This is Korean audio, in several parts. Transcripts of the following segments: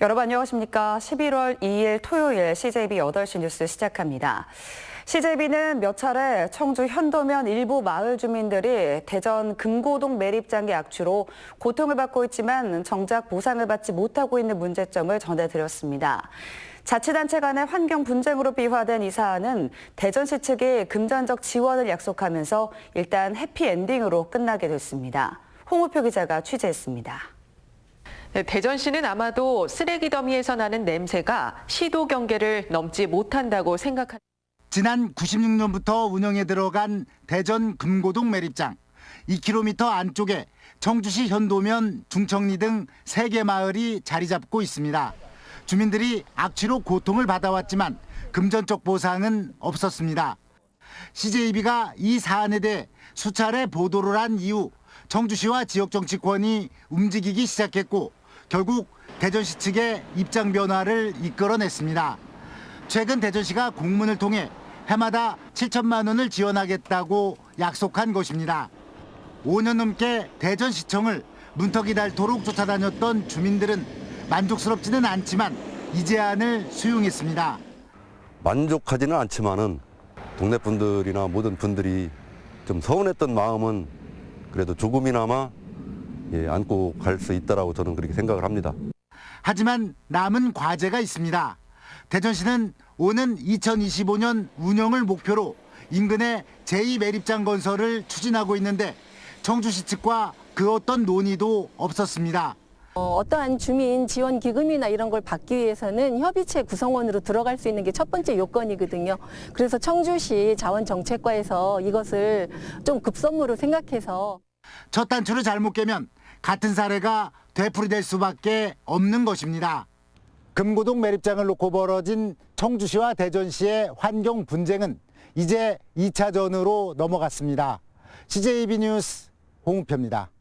여러분 안녕하십니까? 11월 2일 토요일 CJB 8시 뉴스 시작합니다. CJB는 몇 차례 청주 현도면 일부 마을 주민들이 대전 금고동 매립장의 악취로 고통을 받고 있지만 정작 보상을 받지 못하고 있는 문제점을 전해드렸습니다. 자치단체 간의 환경 분쟁으로 비화된 이 사안은 대전시 측이 금전적 지원을 약속하면서 일단 해피엔딩으로 끝나게 됐습니다. 홍우표 기자가 취재했습니다. 네, 대전시는 아마도 쓰레기 더미에서 나는 냄새가 시도 경계를 넘지 못한다고 생각합니다. 지난 96년부터 운영에 들어간 대전 금고동 매립장. 2km 안쪽에 청주시 현도면, 중청리 등 3개 마을이 자리 잡고 있습니다. 주민들이 악취로 고통을 받아왔지만 금전적 보상은 없었습니다. CJB가 이 사안에 대해 수차례 보도를 한 이후 청주시와 지역 정치권이 움직이기 시작했고 결국 대전시 측의 입장 변화를 이끌어냈습니다. 최근 대전시가 공문을 통해 해마다 7천만 원을 지원하겠다고 약속한 것입니다. 5년 넘게 대전시청을 문턱이 닳도록 쫓아다녔던 주민들은 만족스럽지는 않지만 이 제안을 수용했습니다. 만족하지는 않지만은 동네 분들이나 모든 분들이 좀 서운했던 마음은 그래도 조금이나마 안고 갈 수 있다라고 저는 그렇게 생각을 합니다. 하지만 남은 과제가 있습니다. 대전시는 오는 2025년 운영을 목표로 인근에 제2매립장 건설을 추진하고 있는데 청주시 측과 그 어떤 논의도 없었습니다. 어떠한 주민 지원 기금이나 이런 걸 받기 위해서는 협의체 구성원으로 들어갈 수 있는 게 첫 번째 요건이거든요. 그래서 청주시 자원정책과에서 이것을 좀 급선무로 생각해서 첫 단추를 잘못 깨면 같은 사례가 되풀이될 수밖에 없는 것입니다. 금고동 매립장을 놓고 벌어진 청주시와 대전시의 환경 분쟁은 이제 2차전으로 넘어갔습니다. CJB 뉴스 홍우표입니다.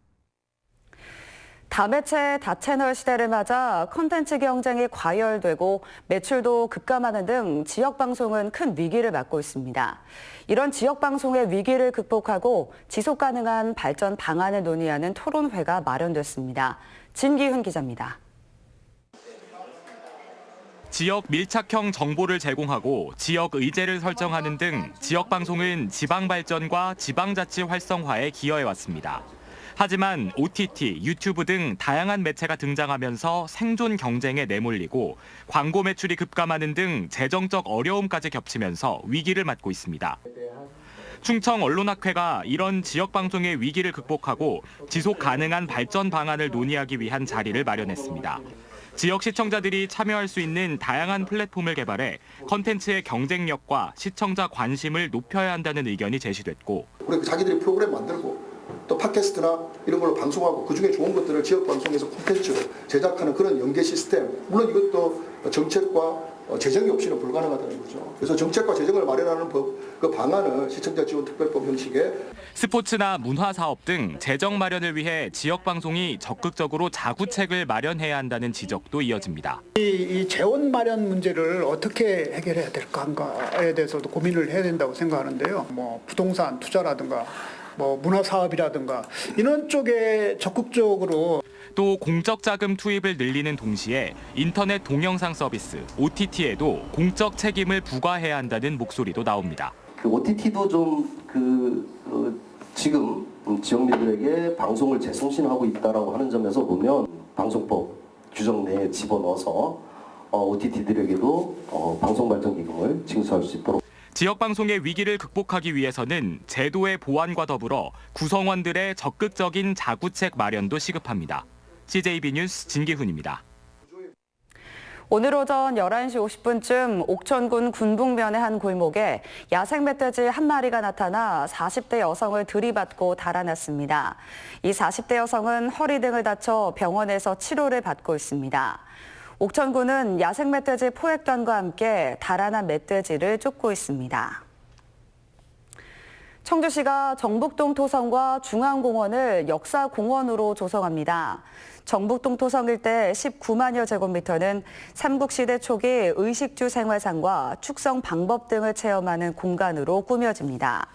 다매체, 다채널 시대를 맞아 콘텐츠 경쟁이 과열되고 매출도 급감하는 등 지역방송은 큰 위기를 맞고 있습니다. 이런 지역방송의 위기를 극복하고 지속 가능한 발전 방안을 논의하는 토론회가 마련됐습니다. 진기훈 기자입니다. 지역 밀착형 정보를 제공하고 지역 의제를 설정하는 등 지역방송은 지방 발전과 지방자치 활성화에 기여해왔습니다. 하지만 OTT, 유튜브 등 다양한 매체가 등장하면서 생존 경쟁에 내몰리고 광고 매출이 급감하는 등 재정적 어려움까지 겹치면서 위기를 맞고 있습니다. 충청언론학회가 이런 지역방송의 위기를 극복하고 지속 가능한 발전 방안을 논의하기 위한 자리를 마련했습니다. 지역 시청자들이 참여할 수 있는 다양한 플랫폼을 개발해 콘텐츠의 경쟁력과 시청자 관심을 높여야 한다는 의견이 제시됐고 우리 자기들이 프로그램 만들고 또 팟캐스트나 이런 걸로 방송하고 그중에 좋은 것들을 지역 방송에서 콘텐츠로 제작하는 그런 연계 시스템, 물론 이것도 정책과 재정이 없이는 불가능하다는 거죠. 그래서 정책과 재정을 마련하는 그 방안을 시청자 지원 특별법 형식의 스포츠나 문화 사업 등 재정 마련을 위해 지역 방송이 적극적으로 자구책을 마련해야 한다는 지적도 이어집니다. 이 재원 마련 문제를 어떻게 해결해야 될까에 대해서도 고민을 해야 된다고 생각하는데요. 부동산 투자라든가 문화 사업이라든가 이런 쪽에 적극적으로 또 공적 자금 투입을 늘리는 동시에 인터넷 동영상 서비스 OTT에도 공적 책임을 부과해야 한다는 목소리도 나옵니다. OTT도 지금 지역민들에게 방송을 재송신하고 있다라고 하는 점에서 보면 방송법 규정 내에 집어넣어서 OTT들에게도 방송 발전 기금을 징수할 수 있도록. 지역방송의 위기를 극복하기 위해서는 제도의 보완과 더불어 구성원들의 적극적인 자구책 마련도 시급합니다. CJB 뉴스 진기훈입니다. 오늘 오전 11시 50분쯤 옥천군 군북면의 한 골목에 야생 멧돼지 한 마리가 나타나 40대 여성을 들이받고 달아났습니다. 이 40대 여성은 허리 등을 다쳐 병원에서 치료를 받고 있습니다. 옥천군은 야생 멧돼지 포획단과 함께 달아난 멧돼지를 쫓고 있습니다. 청주시가 정북동 토성과 중앙공원을 역사공원으로 조성합니다. 정북동 토성 일대 19만여 제곱미터는 삼국시대 초기 의식주 생활상과 축성 방법 등을 체험하는 공간으로 꾸며집니다.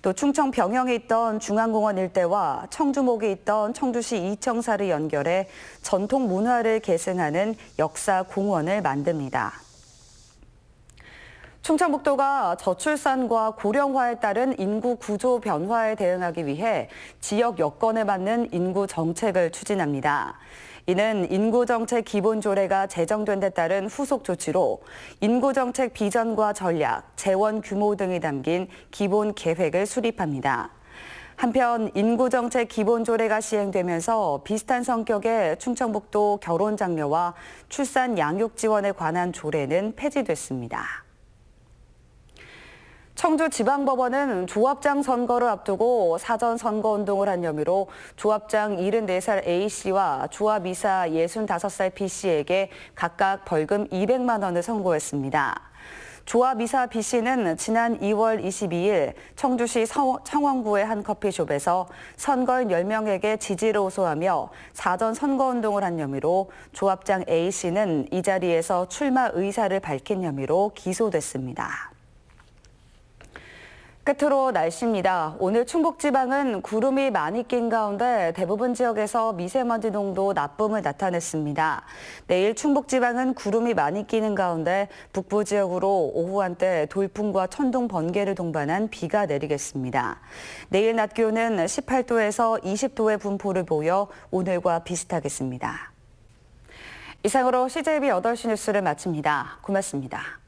또 충청 병영에 있던 중앙공원 일대와 청주목에 있던 청주시 이청사를 연결해 전통 문화를 계승하는 역사 공원을 만듭니다. 충청북도가 저출산과 고령화에 따른 인구 구조 변화에 대응하기 위해 지역 여건에 맞는 인구 정책을 추진합니다. 이는 인구정책 기본조례가 제정된 데 따른 후속 조치로 인구정책 비전과 전략, 재원 규모 등이 담긴 기본 계획을 수립합니다. 한편 인구정책 기본조례가 시행되면서 비슷한 성격의 충청북도 결혼장려와 출산 양육 지원에 관한 조례는 폐지됐습니다. 청주지방법원은 조합장 선거를 앞두고 사전 선거운동을 한 혐의로 조합장 74살 A씨와 조합이사 65살 B씨에게 각각 벌금 200만 원을 선고했습니다. 조합이사 B씨는 지난 2월 22일 청주시 청원구의 한 커피숍에서 선거인 10명에게 지지를 호소하며 사전 선거운동을 한 혐의로 조합장 A씨는 이 자리에서 출마 의사를 밝힌 혐의로 기소됐습니다. 끝으로 날씨입니다. 오늘 충북지방은 구름이 많이 낀 가운데 대부분 지역에서 미세먼지 농도 나쁨을 나타냈습니다. 내일 충북지방은 구름이 많이 끼는 가운데 북부 지역으로 오후 한때 돌풍과 천둥, 번개를 동반한 비가 내리겠습니다. 내일 낮 기온은 18도에서 20도의 분포를 보여 오늘과 비슷하겠습니다. 이상으로 CJB 8시 뉴스를 마칩니다. 고맙습니다.